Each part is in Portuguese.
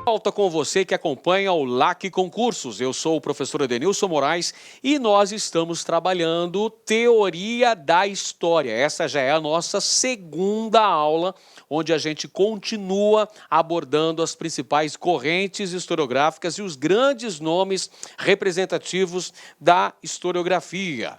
Volta com você que acompanha o LAC Concursos. Eu sou o professor Edenilson Moraes e nós estamos trabalhando Teoria da História. Essa já é a nossa segunda aula, onde a gente continua abordando as principais correntes historiográficas e os grandes nomes representativos da historiografia.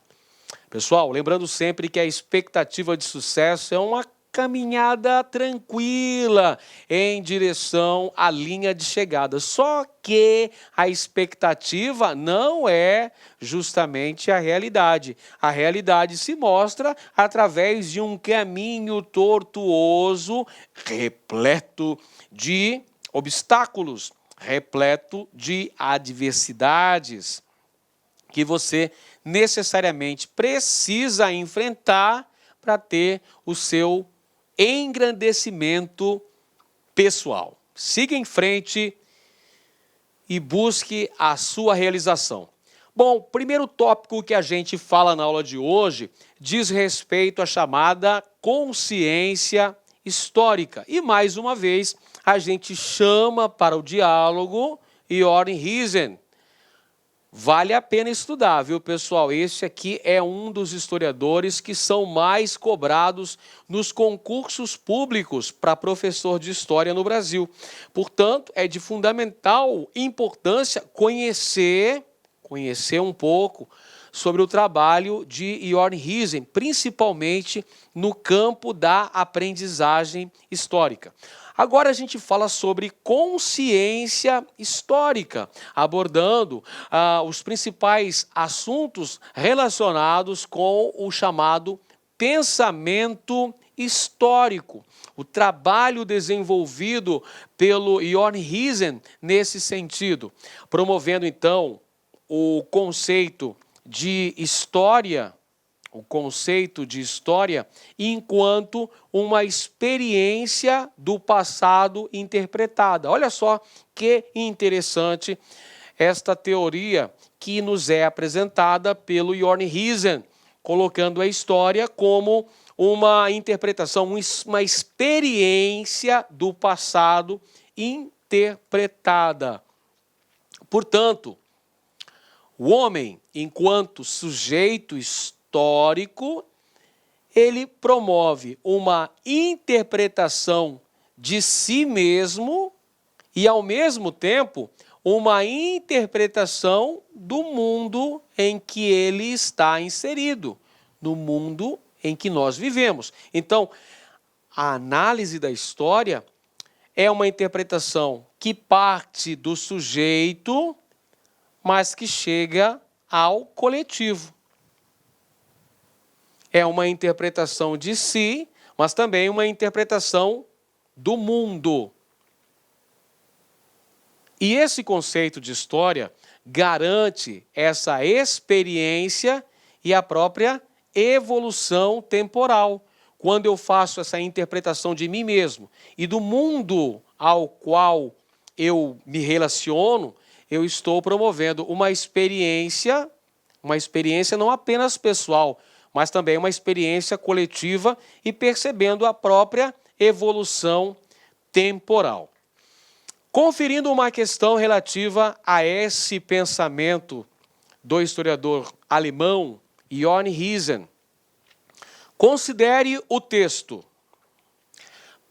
Pessoal, lembrando sempre que a expectativa de sucesso é uma caminhada tranquila em direção à linha de chegada. Só que a expectativa não é justamente a realidade. A realidade se mostra através de um caminho tortuoso, repleto de obstáculos, repleto de adversidades, que você necessariamente precisa enfrentar para ter o seu engrandecimento pessoal. Siga em frente e busque a sua realização. Bom, o primeiro tópico que a gente fala na aula de hoje diz respeito à chamada consciência histórica. E, mais uma vez, a gente chama para o diálogo Jörn Hisen. Vale a pena estudar, viu, pessoal? Esse aqui é um dos historiadores que são mais cobrados nos concursos públicos para professor de história no Brasil. Portanto, é de fundamental importância conhecer um pouco sobre o trabalho de Jörn Hisen, principalmente no campo da aprendizagem histórica. Agora a gente fala sobre consciência histórica, abordando os principais assuntos relacionados com o chamado pensamento histórico. O trabalho desenvolvido pelo Jörn Hisen nesse sentido, promovendo então o conceito de história, enquanto uma experiência do passado interpretada. Olha só que interessante esta teoria que nos é apresentada pelo Jörn Hisen, colocando a história como uma interpretação, uma experiência do passado interpretada. Portanto, o homem, enquanto sujeito histórico, ele promove uma interpretação de si mesmo e, ao mesmo tempo, uma interpretação do mundo em que ele está inserido, no mundo em que nós vivemos. Então, a análise da história é uma interpretação que parte do sujeito, mas que chega ao coletivo. É uma interpretação de si, mas também uma interpretação do mundo. E esse conceito de história garante essa experiência e a própria evolução temporal. Quando eu faço essa interpretação de mim mesmo e do mundo ao qual eu me relaciono, eu estou promovendo uma experiência não apenas pessoal, mas também uma experiência coletiva e percebendo a própria evolução temporal. Conferindo uma questão relativa a esse pensamento do historiador alemão Jörn Hisen, considere o texto.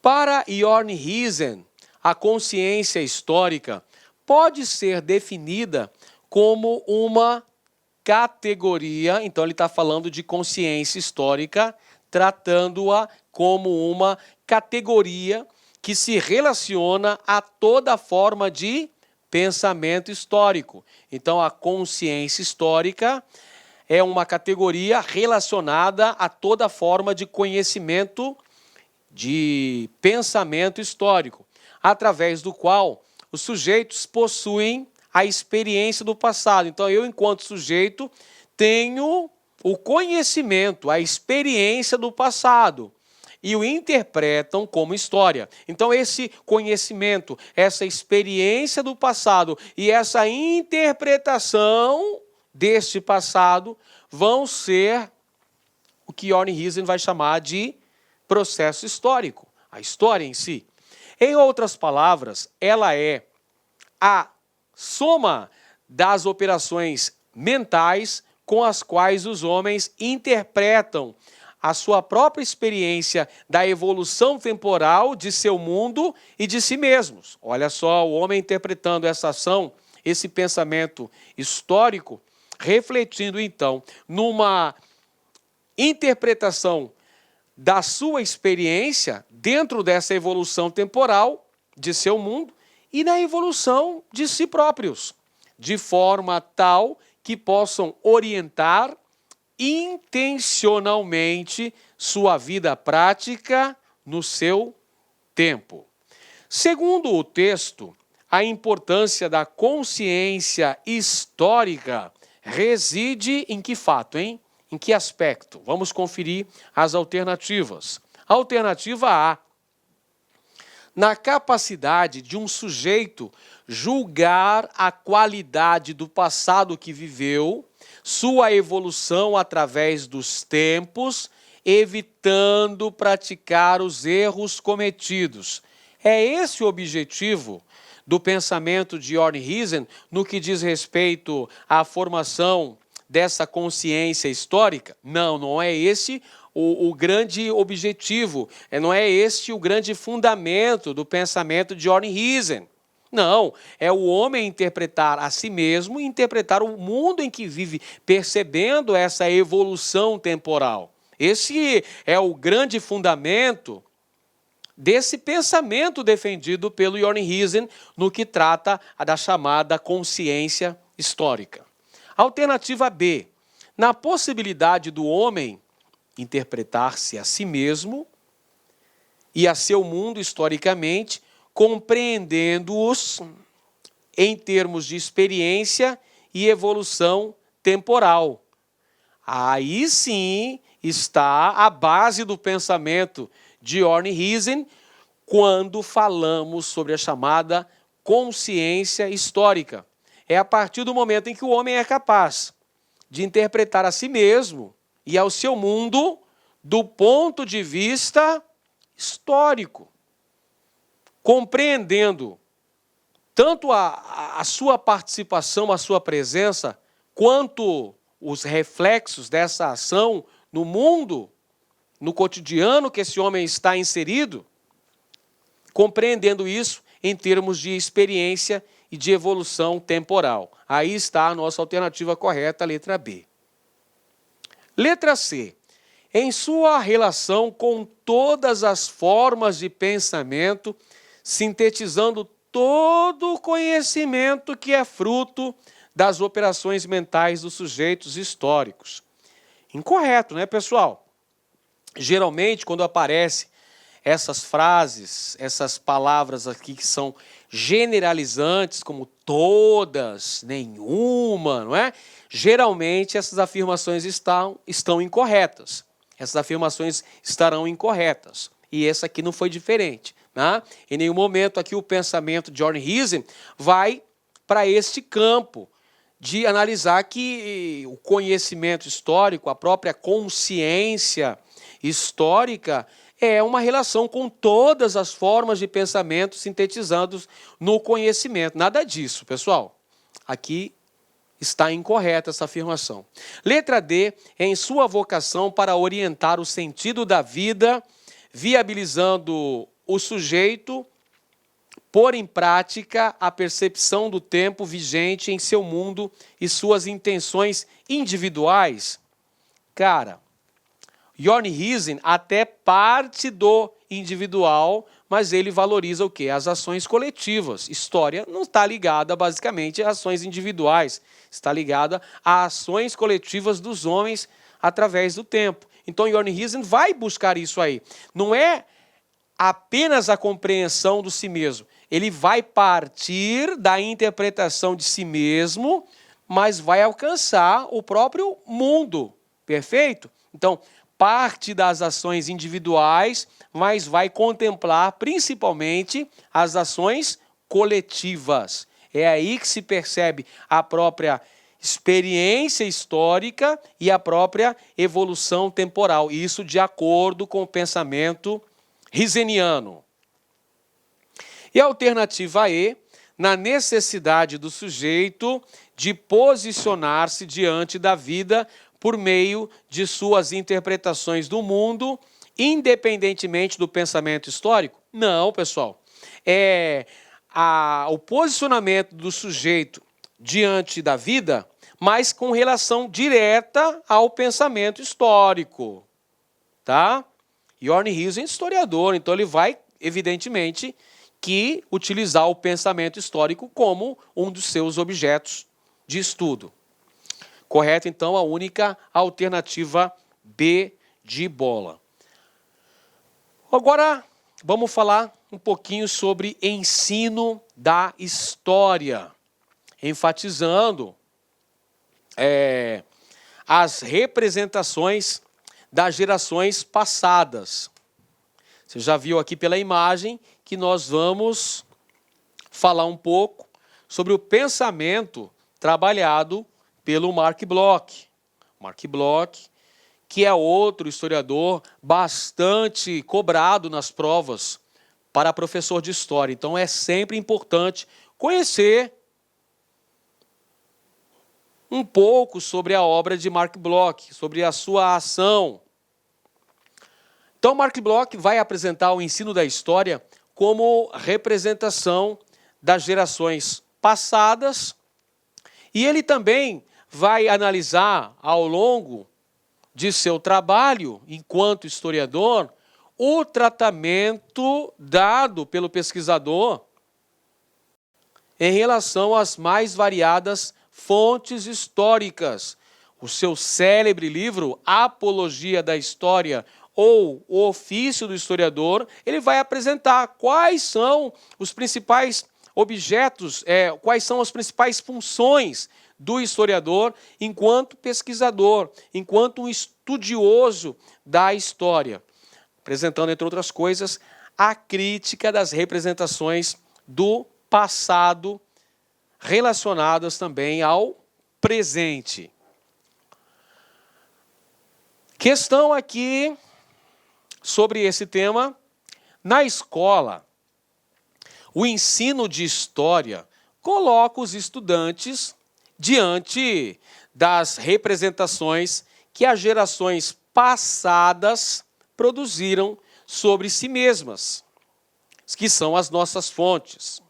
Para Jörn Hisen, a consciência histórica pode ser definida como uma categoria, então ele está falando de consciência histórica, tratando-a como uma categoria que se relaciona a toda forma de pensamento histórico. Então a consciência histórica é uma categoria relacionada a toda forma de conhecimento, de pensamento histórico, através do qual os sujeitos possuem a experiência do passado. Então, eu, enquanto sujeito, tenho o conhecimento, a experiência do passado e o interpretam como história. Então, esse conhecimento, essa experiência do passado e essa interpretação deste passado vão ser o que Jörn Hisen vai chamar de processo histórico, a história em si. Em outras palavras, ela é a soma das operações mentais com as quais os homens interpretam a sua própria experiência da evolução temporal de seu mundo e de si mesmos. Olha só, o homem interpretando essa ação, esse pensamento histórico, refletindo então numa interpretação da sua experiência dentro dessa evolução temporal de seu mundo e na evolução de si próprios, de forma tal que possam orientar intencionalmente sua vida prática no seu tempo. Segundo o texto, a importância da consciência histórica reside em que fato, hein? Em que aspecto? Vamos conferir as alternativas. Alternativa A: na capacidade de um sujeito julgar a qualidade do passado que viveu, sua evolução através dos tempos, evitando praticar os erros cometidos. É esse o objetivo do pensamento de Ornhuisen no que diz respeito à formação dessa consciência histórica? Não, não é esse o grande objetivo, não é este o grande fundamento do pensamento de Ornhuisen. Não, é o homem interpretar a si mesmo e interpretar o mundo em que vive, percebendo essa evolução temporal. Esse é o grande fundamento desse pensamento defendido pelo Ornhuisen no que trata da chamada consciência histórica. Alternativa B: na possibilidade do homem interpretar-se a si mesmo e a seu mundo historicamente, compreendendo-os em termos de experiência e evolução temporal. Aí sim está a base do pensamento de Ornhuisen quando falamos sobre a chamada consciência histórica. É a partir do momento em que o homem é capaz de interpretar a si mesmo e ao seu mundo do ponto de vista histórico, compreendendo tanto a sua participação, a sua presença, quanto os reflexos dessa ação no mundo, no cotidiano que esse homem está inserido, compreendendo isso em termos de experiência e de evolução temporal. Aí está a nossa alternativa correta, a letra B. Letra C: em sua relação com todas as formas de pensamento, sintetizando todo o conhecimento que é fruto das operações mentais dos sujeitos históricos. Incorreto, né, pessoal? Geralmente, quando aparecem essas frases, essas palavras aqui que são generalizantes, como todas, nenhuma, não é? Geralmente, essas afirmações estão incorretas. Essas afirmações estarão incorretas. E essa aqui não foi diferente. Né? Em nenhum momento aqui o pensamento de Ornhuisen vai para este campo de analisar que o conhecimento histórico, a própria consciência histórica, é uma relação com todas as formas de pensamento sintetizados no conhecimento. Nada disso, pessoal. Aqui está incorreta essa afirmação. Letra D: em sua vocação para orientar o sentido da vida, viabilizando o sujeito pôr em prática a percepção do tempo vigente em seu mundo e suas intenções individuais. Cara, Ornhuisen até parte do individual, mas ele valoriza o quê? As ações coletivas. História não está ligada basicamente a ações individuais, está ligada a ações coletivas dos homens através do tempo. Então Ornhuisen vai buscar isso aí. Não é apenas a compreensão do si mesmo. Ele vai partir da interpretação de si mesmo, mas vai alcançar o próprio mundo. Perfeito? Então, parte das ações individuais, mas vai contemplar principalmente as ações coletivas. É aí que se percebe a própria experiência histórica e a própria evolução temporal. Isso de acordo com o pensamento Huyseniano. E a alternativa E: na necessidade do sujeito de posicionar-se diante da vida por meio de suas interpretações do mundo, independentemente do pensamento histórico? Não, pessoal. O posicionamento do sujeito diante da vida, mas com relação direta ao pensamento histórico. Tá? Yorn Rios é historiador, então ele vai, evidentemente, que utilizar o pensamento histórico como um dos seus objetos de estudo. Correto, então, a única alternativa B de bola. Agora, vamos falar um pouquinho sobre ensino da história, enfatizando as representações das gerações passadas. Você já viu aqui pela imagem que nós vamos falar um pouco sobre o pensamento trabalhado pelo Mark Bloch. Mark Bloch, que é outro historiador bastante cobrado nas provas para professor de história. Então é sempre importante conhecer um pouco sobre a obra de Mark Bloch, sobre a sua ação. Então Mark Bloch vai apresentar o ensino da história como representação das gerações passadas, e ele também vai analisar ao longo de seu trabalho enquanto historiador o tratamento dado pelo pesquisador em relação às mais variadas fontes históricas. O seu célebre livro Apologia da História, ou O Ofício do Historiador, ele vai apresentar quais são os principais objetos, quais são as principais funções do historiador enquanto pesquisador, enquanto um estudioso da história, apresentando, entre outras coisas, a crítica das representações do passado relacionadas também ao presente. Questão aqui sobre esse tema: na escola, o ensino de história coloca os estudantes diante das representações que as gerações passadas produziram sobre si mesmas, que são as nossas fontes.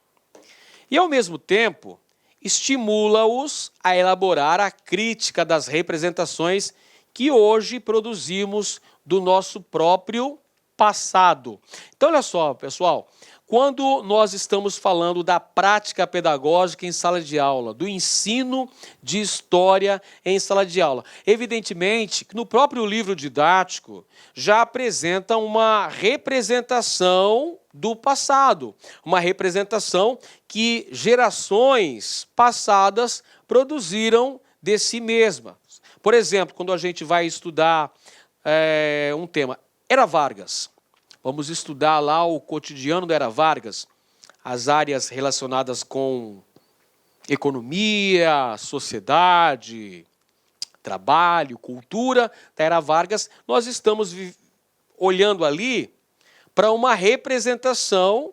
E, ao mesmo tempo, estimula-os a elaborar a crítica das representações que hoje produzimos do nosso próprio passado. Então, olha só, pessoal, quando nós estamos falando da prática pedagógica em sala de aula, do ensino de história em sala de aula, evidentemente que no próprio livro didático já apresenta uma representação do passado, uma representação que gerações passadas produziram de si mesmas. Por exemplo, quando a gente vai estudar um tema, Era Vargas. Vamos estudar lá o cotidiano da Era Vargas, as áreas relacionadas com economia, sociedade, trabalho, cultura da Era Vargas. Nós estamos olhando ali para uma representação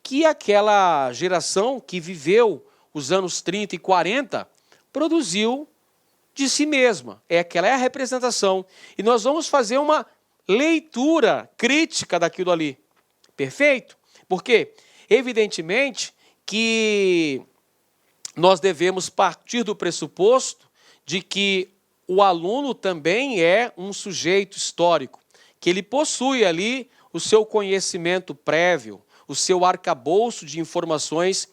que aquela geração que viveu os anos 30 e 40 produziu de si mesma. Aquela é a representação. E nós vamos fazer uma leitura crítica daquilo ali. Perfeito? Porque, evidentemente, que nós devemos partir do pressuposto de que o aluno também é um sujeito histórico, que ele possui ali o seu conhecimento prévio, o seu arcabouço de informações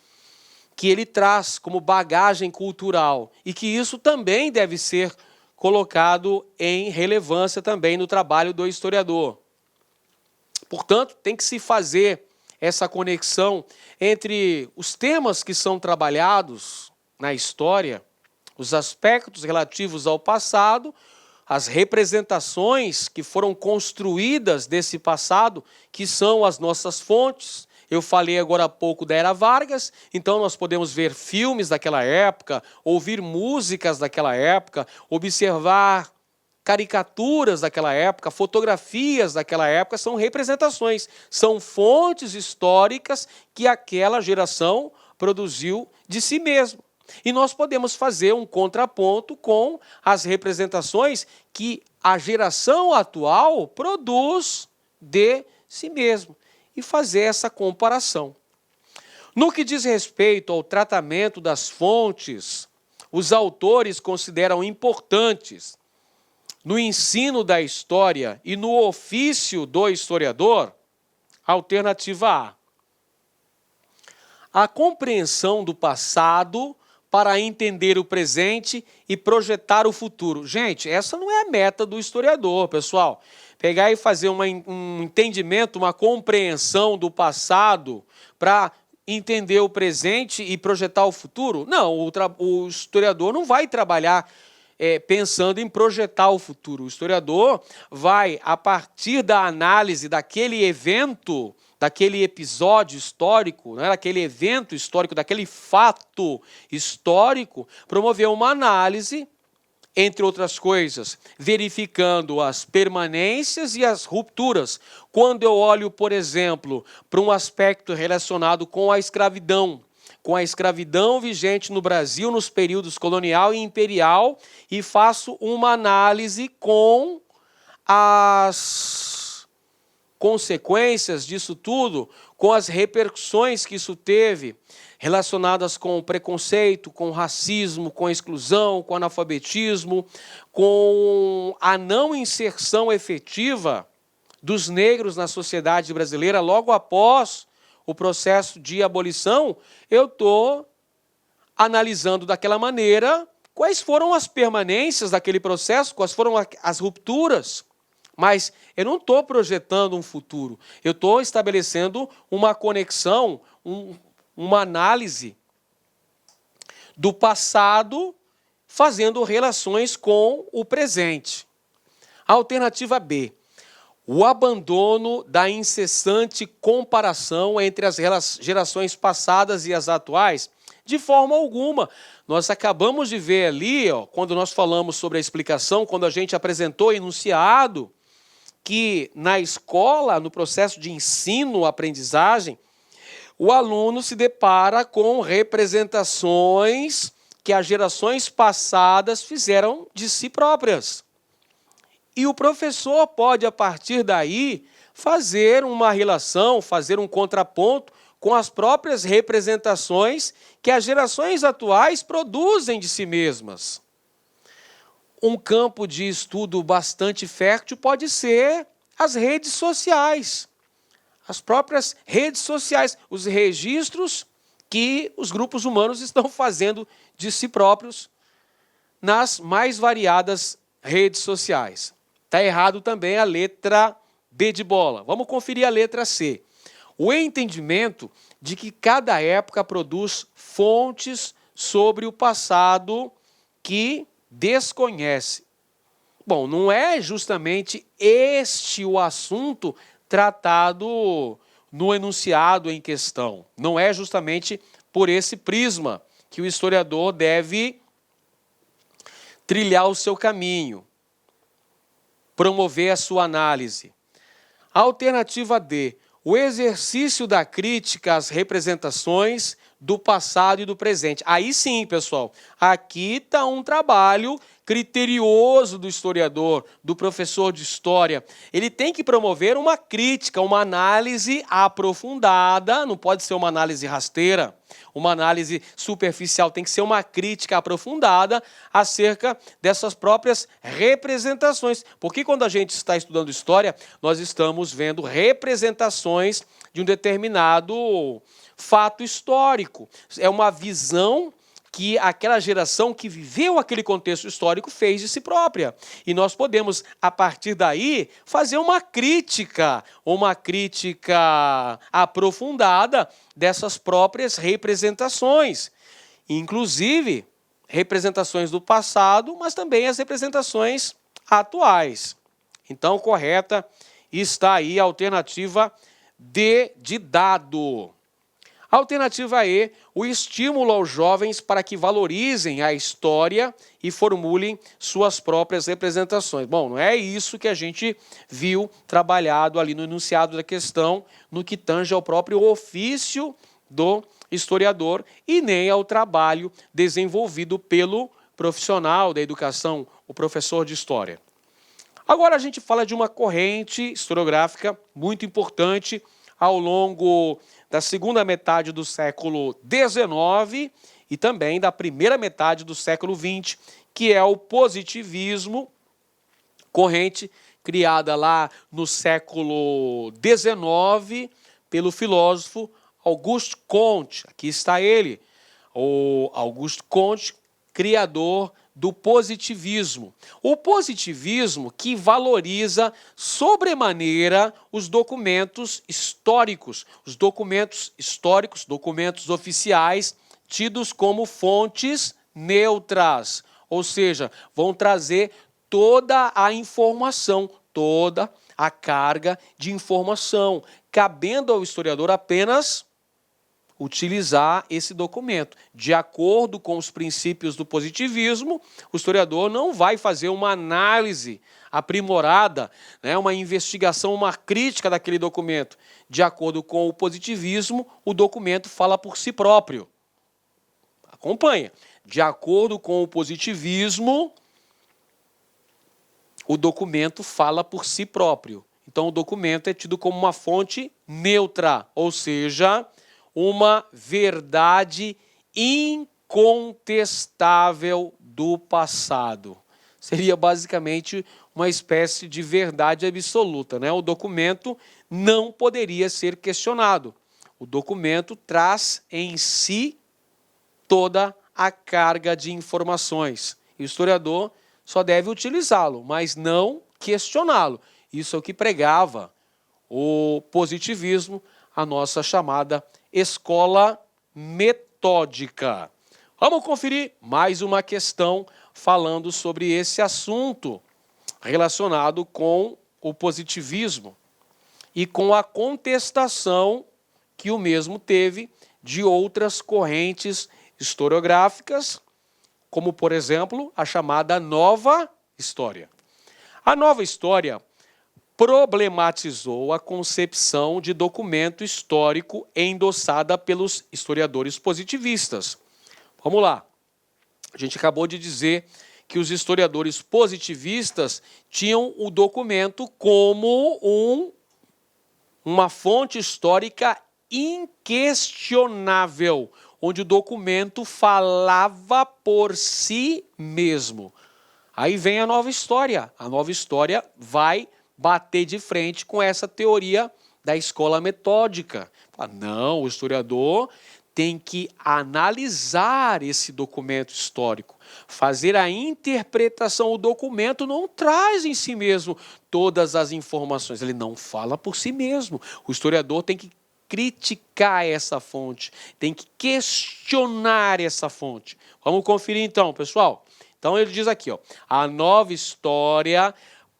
que ele traz como bagagem cultural, e que isso também deve ser colocado em relevância também no trabalho do historiador. Portanto, tem que se fazer essa conexão entre os temas que são trabalhados na história, os aspectos relativos ao passado, as representações que foram construídas desse passado, que são as nossas fontes. Eu falei agora há pouco da Era Vargas, então nós podemos ver filmes daquela época, ouvir músicas daquela época, observar caricaturas daquela época, fotografias daquela época, são representações, são fontes históricas que aquela geração produziu de si mesmo. E nós podemos fazer um contraponto com as representações que a geração atual produz de si mesmo e fazer essa comparação. No que diz respeito ao tratamento das fontes, os autores consideram importantes no ensino da história e no ofício do historiador, alternativa A. A compreensão do passado para entender o presente e projetar o futuro. Gente, essa não é a meta do historiador, pessoal. Pegar e fazer um entendimento, uma compreensão do passado para entender o presente e projetar o futuro? Não, o historiador não vai trabalhar pensando em projetar o futuro. O historiador vai, a partir da análise daquele evento, daquele episódio histórico, né, daquele evento histórico, daquele fato histórico, promover uma análise, entre outras coisas, verificando as permanências e as rupturas. Quando eu olho, por exemplo, para um aspecto relacionado com a escravidão vigente no Brasil nos períodos colonial e imperial, e faço uma análise com as consequências disso tudo, com as repercussões que isso teve, relacionadas com o preconceito, com o racismo, com a exclusão, com o analfabetismo, com a não inserção efetiva dos negros na sociedade brasileira logo após o processo de abolição, eu estou analisando daquela maneira quais foram as permanências daquele processo, quais foram as rupturas. Mas eu não estou projetando um futuro, eu estou estabelecendo uma conexão, uma análise do passado, fazendo relações com o presente. Alternativa B. O abandono da incessante comparação entre as gerações passadas e as atuais, de forma alguma. Nós acabamos de ver ali, quando nós falamos sobre a explicação, quando a gente apresentou o enunciado, que na escola, no processo de ensino-aprendizagem, o aluno se depara com representações que as gerações passadas fizeram de si próprias. E o professor pode, a partir daí, fazer uma relação, fazer um contraponto com as próprias representações que as gerações atuais produzem de si mesmas. Um campo de estudo bastante fértil pode ser as redes sociais. As próprias redes sociais, os registros que os grupos humanos estão fazendo de si próprios nas mais variadas redes sociais. Está errado também a letra B de bola. Vamos conferir a letra C. O entendimento de que cada época produz fontes sobre o passado que desconhece. Bom, não é justamente este o assunto tratado no enunciado em questão. Não é justamente por esse prisma que o historiador deve trilhar o seu caminho, promover a sua análise. Alternativa D. O exercício da crítica às representações do passado e do presente. Aí sim, pessoal, aqui está um trabalho criterioso do historiador, do professor de história. Ele tem que promover uma crítica, uma análise aprofundada, não pode ser uma análise rasteira, uma análise superficial, tem que ser uma crítica aprofundada acerca dessas próprias representações. Porque quando a gente está estudando história, nós estamos vendo representações de um determinado fato histórico. É uma visão que aquela geração que viveu aquele contexto histórico fez de si própria. E nós podemos, a partir daí, fazer uma crítica aprofundada dessas próprias representações. Inclusive, representações do passado, mas também as representações atuais. Então, correta está aí a alternativa D de dado. Alternativa E, o estímulo aos jovens para que valorizem a história e formulem suas próprias representações. Bom, não é isso que a gente viu trabalhado ali no enunciado da questão, no que tange ao próprio ofício do historiador e nem ao trabalho desenvolvido pelo profissional da educação, o professor de história. Agora a gente fala de uma corrente historiográfica muito importante ao longo da segunda metade do século XIX e também da primeira metade do século XX, que é o positivismo, corrente criada lá no século XIX pelo filósofo Auguste Comte. Aqui está ele, o Auguste Comte, criador do positivismo. O positivismo que valoriza sobremaneira os documentos históricos, documentos oficiais, tidos como fontes neutras, ou seja, vão trazer toda a informação, toda a carga de informação, cabendo ao historiador apenas utilizar esse documento. De acordo com os princípios do positivismo, o historiador não vai fazer uma análise aprimorada, uma investigação, uma crítica daquele documento. De acordo com o positivismo, o documento fala por si próprio. Acompanha. De acordo com o positivismo, o documento fala por si próprio. Então, o documento é tido como uma fonte neutra, ou seja, uma verdade incontestável do passado. Seria basicamente uma espécie de verdade absoluta, O documento não poderia ser questionado. O documento traz em si toda a carga de informações. E o historiador só deve utilizá-lo, mas não questioná-lo. Isso é o que pregava o positivismo, a nossa chamada escola metódica. Vamos conferir mais uma questão falando sobre esse assunto relacionado com o positivismo e com a contestação que o mesmo teve de outras correntes historiográficas, como, por exemplo, a chamada Nova História. A Nova História problematizou a concepção de documento histórico endossada pelos historiadores positivistas. Vamos lá. A gente acabou de dizer que os historiadores positivistas tinham o documento como uma fonte histórica inquestionável, onde o documento falava por si mesmo. Aí vem a Nova História. A Nova História vai bater de frente com essa teoria da escola metódica. Não, o historiador tem que analisar esse documento histórico, fazer a interpretação. O documento não traz em si mesmo todas as informações, ele não fala por si mesmo. O historiador tem que criticar essa fonte, tem que questionar essa fonte. Vamos conferir então, pessoal. Então ele diz aqui, a Nova História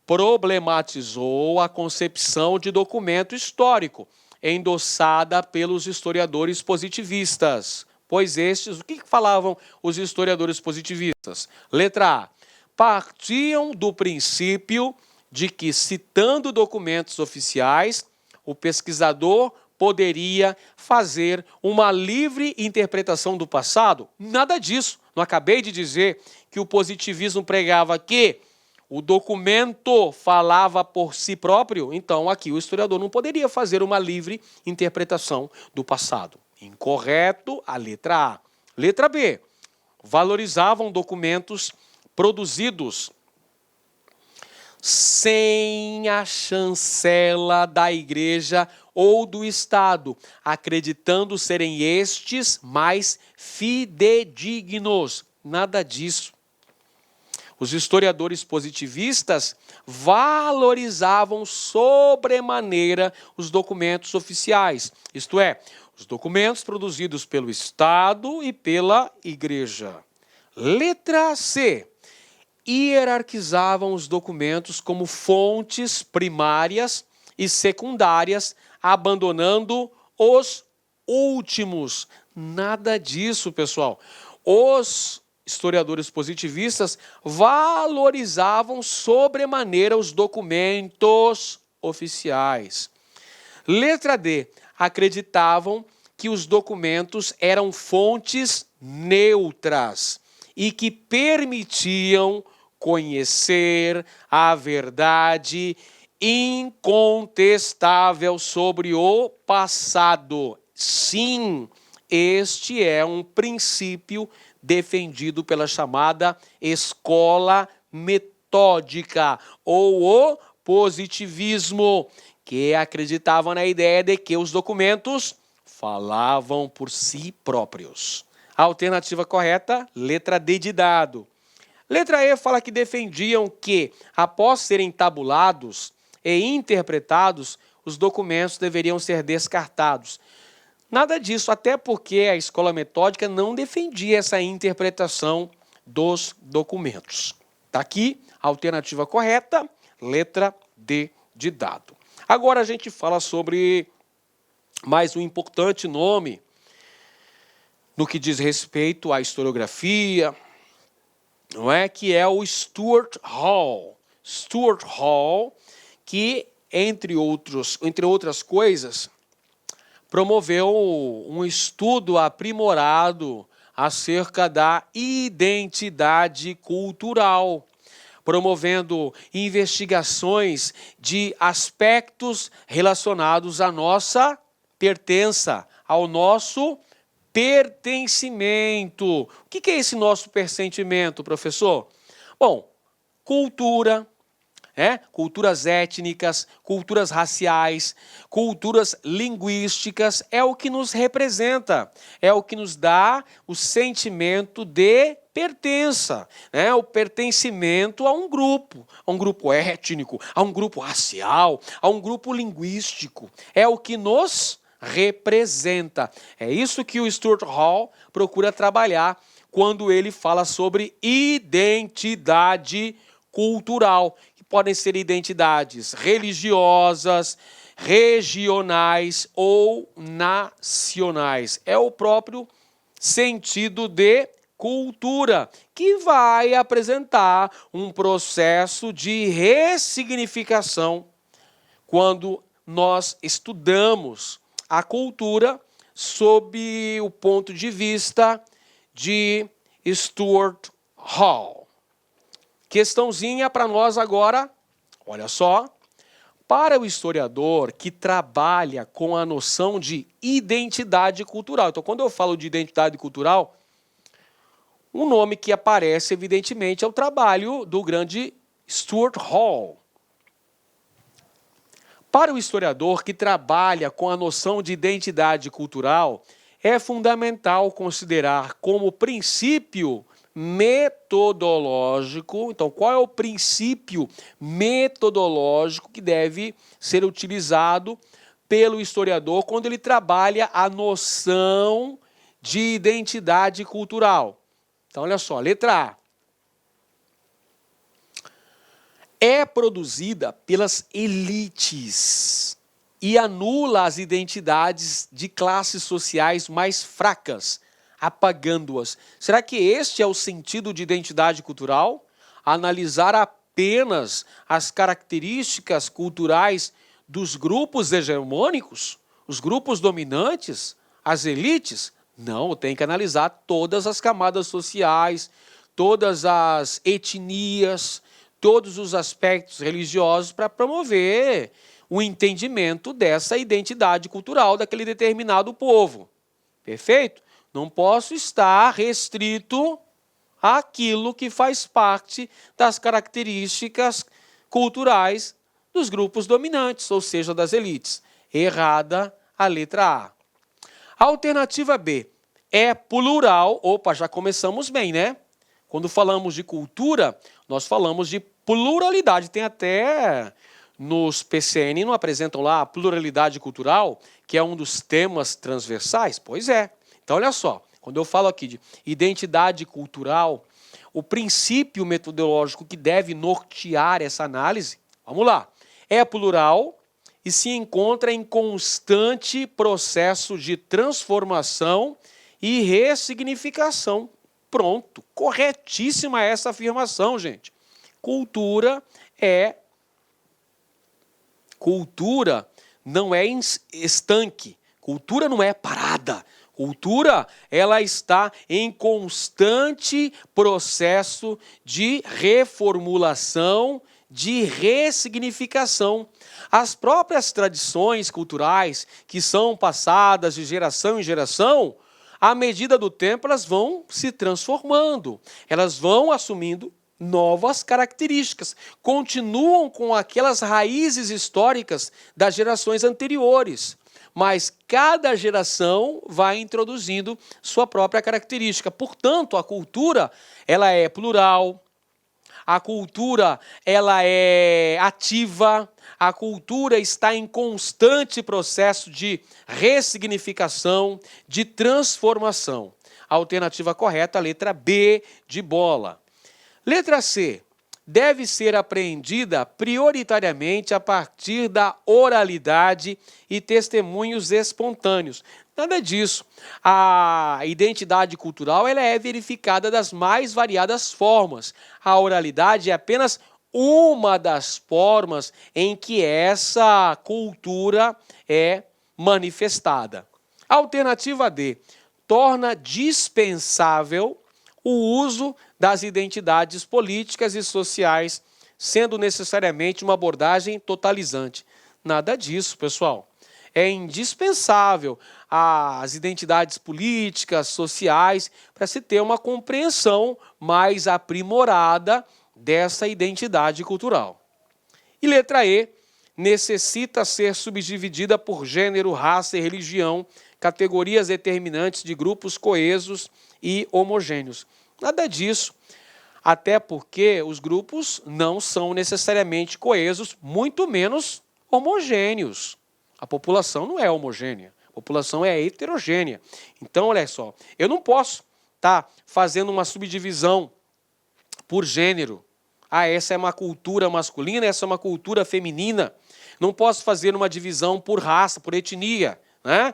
problematizou a concepção de documento histórico, endossada pelos historiadores positivistas. Pois estes, o que falavam os historiadores positivistas? Letra A. Partiam do princípio de que, citando documentos oficiais, o pesquisador poderia fazer uma livre interpretação do passado? Nada disso. Não acabei de dizer que o positivismo pregava que o documento falava por si próprio? Então, aqui o historiador não poderia fazer uma livre interpretação do passado. Incorreto, a letra A. Letra B. Valorizavam documentos produzidos sem a chancela da Igreja ou do Estado, acreditando serem estes mais fidedignos. Nada disso. Os historiadores positivistas valorizavam sobremaneira os documentos oficiais, isto é, os documentos produzidos pelo Estado e pela Igreja. Letra C. Hierarquizavam os documentos como fontes primárias e secundárias, abandonando os últimos. Nada disso, pessoal. Os historiadores positivistas valorizavam sobremaneira os documentos oficiais. Letra D. Acreditavam que os documentos eram fontes neutras e que permitiam conhecer a verdade incontestável sobre o passado. Sim, este é um princípio defendido pela chamada escola metódica ou o positivismo, que acreditavam na ideia de que os documentos falavam por si próprios. A alternativa correta, letra D de dado. Letra E fala que defendiam que, após serem tabulados e interpretados, os documentos deveriam ser descartados. Nada disso, até porque a escola metódica não defendia essa interpretação dos documentos. Está aqui a alternativa correta, letra D de dado. Agora a gente fala sobre mais um importante nome no que diz respeito à historiografia, não é? Que é o Stuart Hall. Stuart Hall, que, entre outras coisas, promoveu um estudo aprimorado acerca da identidade cultural, promovendo investigações de aspectos relacionados à nossa pertença, ao nosso pertencimento. O que é esse nosso pertencimento, professor? Bom, cultura, culturas étnicas, culturas raciais, culturas linguísticas, é o que nos representa, é o que nos dá o sentimento de pertença, o pertencimento a um grupo étnico, a um grupo racial, a um grupo linguístico, é o que nos representa. É isso que o Stuart Hall procura trabalhar quando ele fala sobre identidade cultural, que podem ser identidades religiosas, regionais ou nacionais. É o próprio sentido de cultura, que vai apresentar um processo de ressignificação quando nós estudamos a cultura sob o ponto de vista de Stuart Hall. Questãozinha para nós agora, olha só. Para o historiador que trabalha com a noção de identidade cultural. Então, quando eu falo de identidade cultural, um nome que aparece, evidentemente, é o trabalho do grande Stuart Hall. Para o historiador que trabalha com a noção de identidade cultural, é fundamental considerar como princípio metodológico. Então, qual é o princípio metodológico que deve ser utilizado pelo historiador quando ele trabalha a noção de identidade cultural? Então, olha só, letra A. É produzida pelas elites e anula as identidades de classes sociais mais fracas, apagando-as. Será que este é o sentido de identidade cultural? Analisar apenas as características culturais dos grupos hegemônicos, os grupos dominantes, as elites? Não, tem que analisar todas as camadas sociais, todas as etnias, todos os aspectos religiosos para promover o entendimento dessa identidade cultural daquele determinado povo. Perfeito? Não posso estar restrito àquilo que faz parte das características culturais dos grupos dominantes, ou seja, das elites. Errada a letra A. A alternativa B é plural. Opa, já começamos bem, né? Quando falamos de cultura, nós falamos de pluralidade. Tem até nos PCN, não apresentam lá a pluralidade cultural, que é um dos temas transversais? Pois é. Então, olha só, quando eu falo aqui de identidade cultural, o princípio metodológico que deve nortear essa análise, vamos lá, é plural e se encontra em constante processo de transformação e ressignificação. Pronto, corretíssima essa afirmação, gente. Cultura não é estanque. Cultura não é parada. Cultura, ela está em constante processo de reformulação, de ressignificação. As próprias tradições culturais que são passadas de geração em geração, à medida do tempo, elas vão se transformando, elas vão assumindo novas características, continuam com aquelas raízes históricas das gerações anteriores, mas cada geração vai introduzindo sua própria característica. Portanto, a cultura, ela é plural, a cultura, ela é ativa, a cultura está em constante processo de ressignificação, de transformação. A alternativa correta, a letra B de bola. Letra C. Deve ser apreendida prioritariamente a partir da oralidade e testemunhos espontâneos. Nada disso. A identidade cultural ela é verificada das mais variadas formas. A oralidade é apenas uma das formas em que essa cultura é manifestada. Alternativa D. Torna dispensável o uso das identidades políticas e sociais, sendo necessariamente uma abordagem totalizante. Nada disso, pessoal. É indispensável as identidades políticas, sociais, para se ter uma compreensão mais aprimorada dessa identidade cultural. E letra E, necessita ser subdividida por gênero, raça e religião, categorias determinantes de grupos coesos e homogêneos. Nada disso, até porque os grupos não são necessariamente coesos, muito menos homogêneos. A população não é homogênea, a população é heterogênea. Então, olha só, eu não posso estar fazendo uma subdivisão por gênero. Essa é uma cultura masculina, essa é uma cultura feminina. Não posso fazer uma divisão por raça, por etnia, né?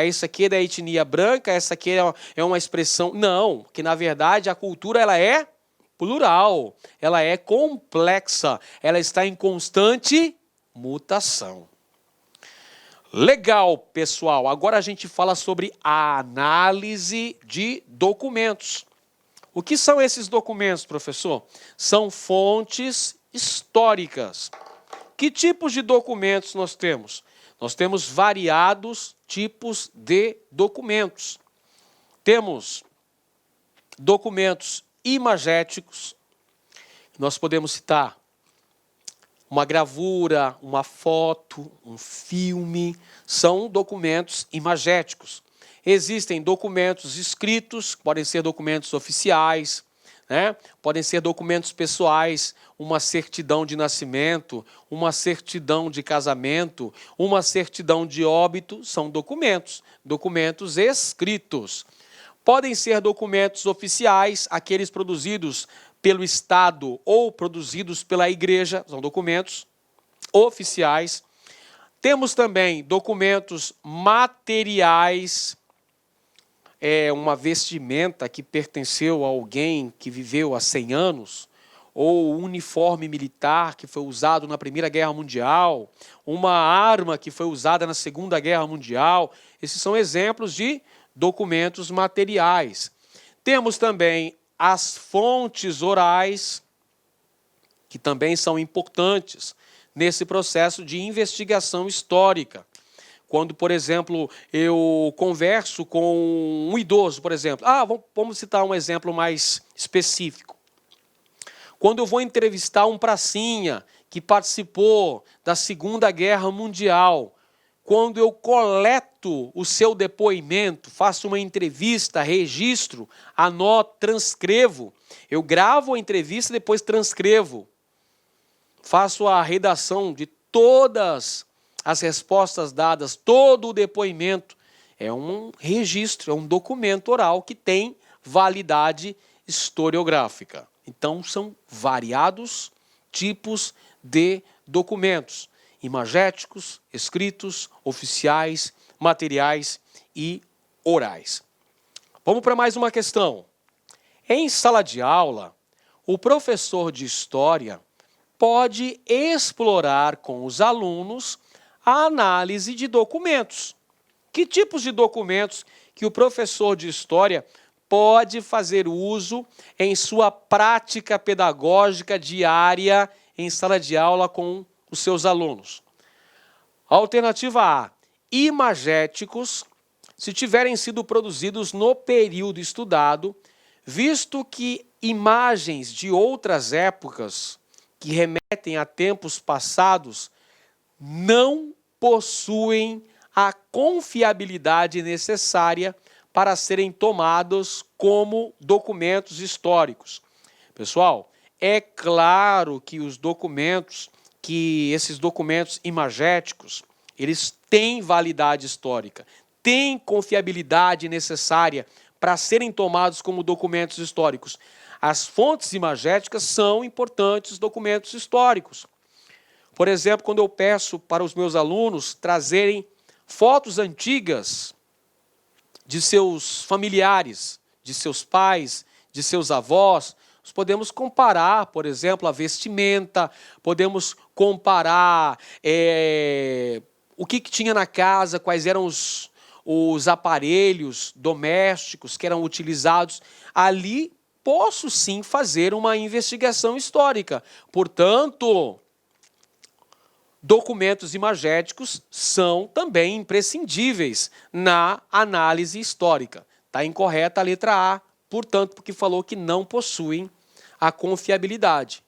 Isso aqui é da etnia branca, essa aqui é uma expressão... Não, que na verdade a cultura ela é plural, ela é complexa, ela está em constante mutação. Legal, pessoal. Agora a gente fala sobre a análise de documentos. O que são esses documentos, professor? São fontes históricas. Que tipos de documentos nós temos? Nós temos variados tipos de documentos. Temos documentos imagéticos. Nós podemos citar uma gravura, uma foto, um filme. São documentos imagéticos. Existem documentos escritos, podem ser documentos oficiais, né? Podem ser documentos pessoais, uma certidão de nascimento, uma certidão de casamento, uma certidão de óbito, são documentos escritos. Podem ser documentos oficiais, aqueles produzidos pelo Estado ou produzidos pela Igreja, são documentos oficiais. Temos também documentos materiais, uma vestimenta que pertenceu a alguém que viveu há 100 anos, ou um uniforme militar que foi usado na Primeira Guerra Mundial, uma arma que foi usada na Segunda Guerra Mundial. Esses são exemplos de documentos materiais. Temos também as fontes orais, que também são importantes nesse processo de investigação histórica. Quando, por exemplo, eu converso com um idoso, por exemplo. Vamos citar um exemplo mais específico. Quando eu vou entrevistar um pracinha que participou da Segunda Guerra Mundial, quando eu coleto o seu depoimento, faço uma entrevista, registro, anoto, transcrevo, eu gravo a entrevista e depois transcrevo. Faço a redação de todas as respostas dadas, todo o depoimento. É um registro, é um documento oral que tem validade historiográfica. Então, são variados tipos de documentos, imagéticos, escritos, oficiais, materiais e orais. Vamos para mais uma questão. Em sala de aula, o professor de história pode explorar com os alunos a análise de documentos. Que tipos de documentos que o professor de história pode fazer uso em sua prática pedagógica diária em sala de aula com os seus alunos? Alternativa A, imagéticos, se tiverem sido produzidos no período estudado, visto que imagens de outras épocas que remetem a tempos passados não possuem a confiabilidade necessária para serem tomados como documentos históricos. Pessoal, é claro que esses documentos imagéticos, eles têm validade histórica, têm confiabilidade necessária para serem tomados como documentos históricos. As fontes imagéticas são importantes documentos históricos. Por exemplo, quando eu peço para os meus alunos trazerem fotos antigas de seus familiares, de seus pais, de seus avós, nós podemos comparar, por exemplo, a vestimenta, podemos comparar o que tinha na casa, quais eram os aparelhos domésticos que eram utilizados. Ali posso sim fazer uma investigação histórica. Portanto, documentos imagéticos são também imprescindíveis na análise histórica. Está incorreta a letra A, portanto, porque falou que não possuem a confiabilidade.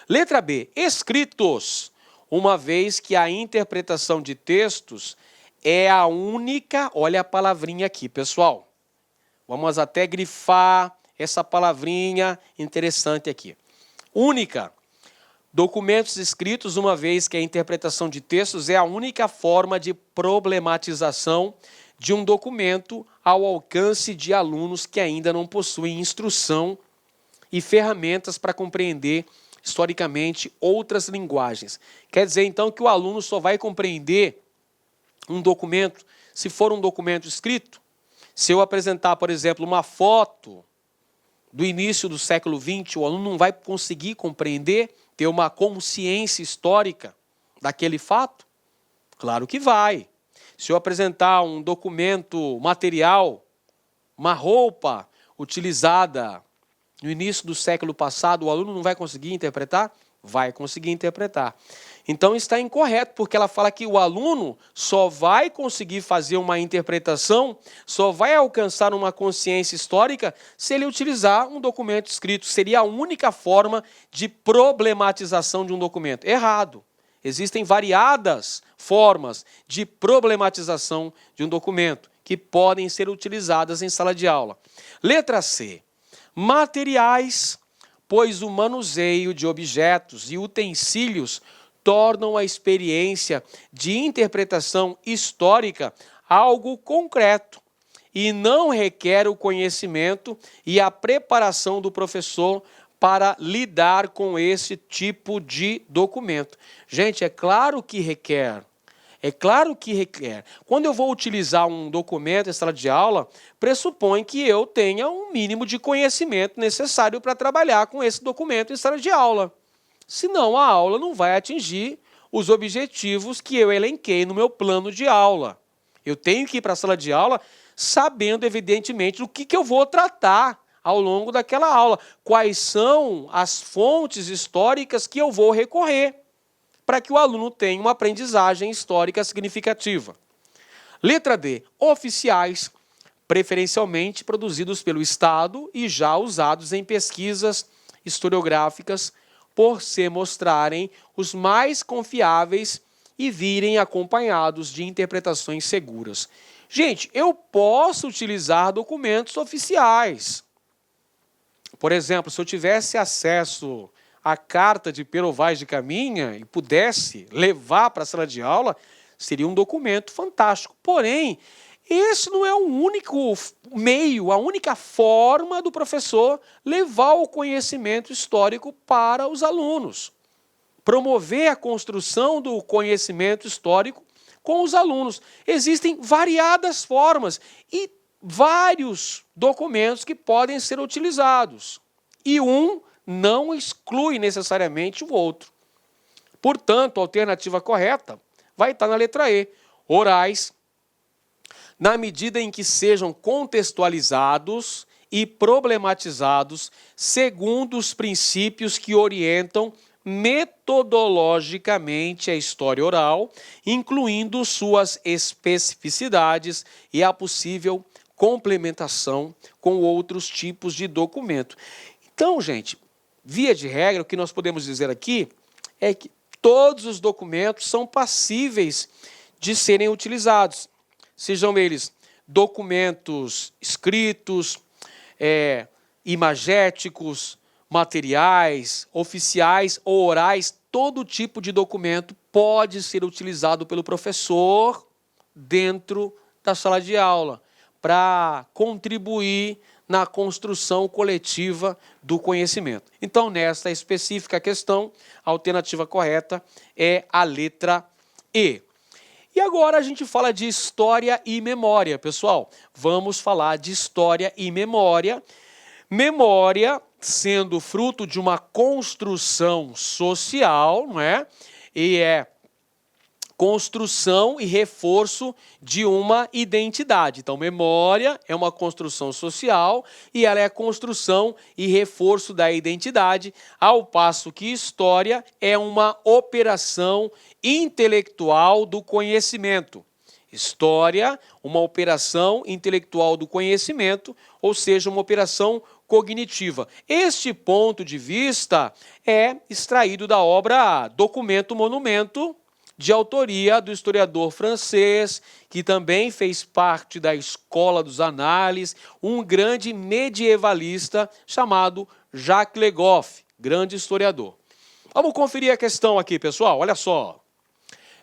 Letra B, escritos, uma vez que a interpretação de textos é a única, olha a palavrinha aqui, pessoal. Vamos até grifar essa palavrinha interessante aqui. Única. Documentos escritos, uma vez que a interpretação de textos é a única forma de problematização de um documento ao alcance de alunos que ainda não possuem instrução e ferramentas para compreender historicamente outras linguagens. Quer dizer, então, que o aluno só vai compreender um documento se for um documento escrito? Se eu apresentar, por exemplo, uma foto do início do século XX, o aluno não vai conseguir compreender, ter uma consciência histórica daquele fato? Claro que vai. Se eu apresentar um documento material, uma roupa utilizada no início do século passado, o aluno não vai conseguir interpretar? Vai conseguir interpretar. Então está incorreto, porque ela fala que o aluno só vai conseguir fazer uma interpretação, só vai alcançar uma consciência histórica se ele utilizar um documento escrito. Seria a única forma de problematização de um documento. Errado. Existem variadas formas de problematização de um documento que podem ser utilizadas em sala de aula. Letra C. Materiais, pois o manuseio de objetos e utensílios tornam a experiência de interpretação histórica algo concreto e não requer o conhecimento e a preparação do professor para lidar com esse tipo de documento. Gente, é claro que requer. É claro que requer. Quando eu vou utilizar um documento em sala de aula, pressupõe que eu tenha um mínimo de conhecimento necessário para trabalhar com esse documento em sala de aula. Senão a aula não vai atingir os objetivos que eu elenquei no meu plano de aula. Eu tenho que ir para a sala de aula sabendo, evidentemente, do que eu vou tratar ao longo daquela aula. Quais são as fontes históricas que eu vou recorrer para que o aluno tenha uma aprendizagem histórica significativa. Letra D. Oficiais, preferencialmente produzidos pelo Estado e já usados em pesquisas historiográficas, por se mostrarem os mais confiáveis e virem acompanhados de interpretações seguras. Gente, eu posso utilizar documentos oficiais. Por exemplo, se eu tivesse acesso à carta de Pero Vaz de Caminha e pudesse levar para a sala de aula, seria um documento fantástico. Porém, esse não é o único meio, a única forma do professor levar o conhecimento histórico para os alunos. Promover a construção do conhecimento histórico com os alunos. Existem variadas formas e vários documentos que podem ser utilizados. E um não exclui necessariamente o outro. Portanto, a alternativa correta vai estar na letra E. Orais, na medida em que sejam contextualizados e problematizados segundo os princípios que orientam metodologicamente a história oral, incluindo suas especificidades e a possível complementação com outros tipos de documento. Então, gente, via de regra, o que nós podemos dizer aqui é que todos os documentos são passíveis de serem utilizados, sejam eles documentos escritos, imagéticos, materiais, oficiais ou orais, todo tipo de documento pode ser utilizado pelo professor dentro da sala de aula para contribuir na construção coletiva do conhecimento. Então, nesta específica questão, a alternativa correta é a letra E. E agora a gente fala de história e memória, pessoal. Vamos falar de história e memória. Memória sendo fruto de uma construção social, não é? E é construção e reforço de uma identidade. Então, memória é uma construção social e ela é a construção e reforço da identidade, ao passo que história é uma operação intelectual do conhecimento. História, uma operação intelectual do conhecimento, ou seja, uma operação cognitiva. Este ponto de vista é extraído da obra Documento Monumento, de autoria do historiador francês, que também fez parte da Escola dos Análises, um grande medievalista chamado Jacques Le Goff, grande historiador. Vamos conferir a questão aqui, pessoal, olha só.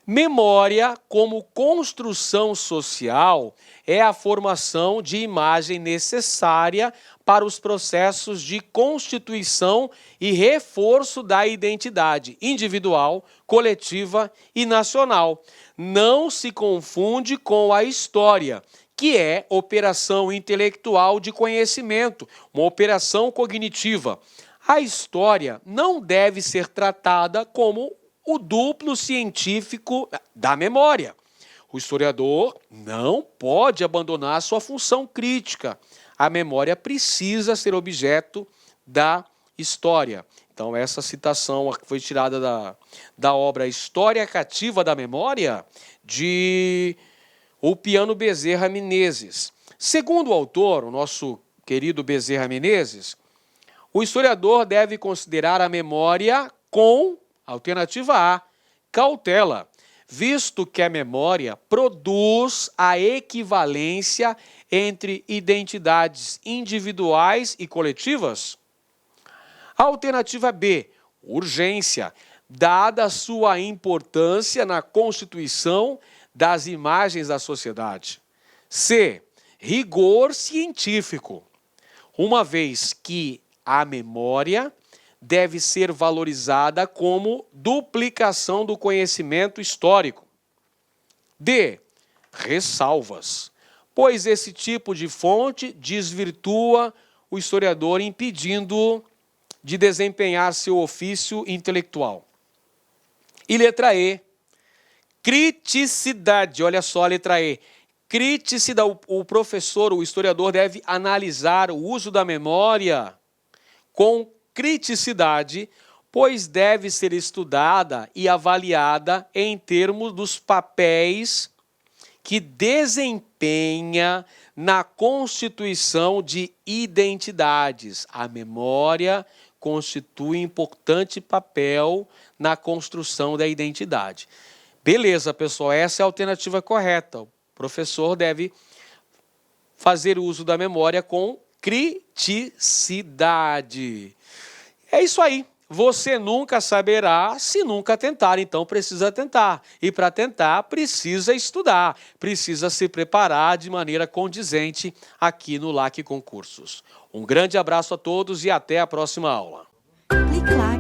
Memória, como construção social, é a formação de imagem necessária para os processos de constituição e reforço da identidade individual, coletiva e nacional. Não se confunde com a história, que é operação intelectual de conhecimento, uma operação cognitiva. A história não deve ser tratada como o duplo científico da memória. O historiador não pode abandonar sua função crítica. A memória precisa ser objeto da história. Então, essa citação foi tirada da obra História Cativa da Memória, de Ulpiano Bezerra Menezes. Segundo o autor, o nosso querido Bezerra Menezes, o historiador deve considerar a memória com alternativa A, cautela, visto que a memória produz a equivalência entre identidades individuais e coletivas. Alternativa B, urgência, dada a sua importância na constituição das imagens da sociedade. C, rigor científico, uma vez que a memória deve ser valorizada como duplicação do conhecimento histórico. D, ressalvas, pois esse tipo de fonte desvirtua o historiador, impedindo de desempenhar seu ofício intelectual. E letra E, criticidade, olha só a letra E, criticidade, o professor, o historiador deve analisar o uso da memória com criticidade, pois deve ser estudada e avaliada em termos dos papéis que desempenha na constituição de identidades. A memória constitui importante papel na construção da identidade. Beleza, pessoal, essa é a alternativa correta. O professor deve fazer uso da memória com criticidade. É isso aí. Você nunca saberá se nunca tentar, então precisa tentar. E para tentar, precisa estudar, precisa se preparar de maneira condizente aqui no LAC Concursos. Um grande abraço a todos e até a próxima aula. Clique lá.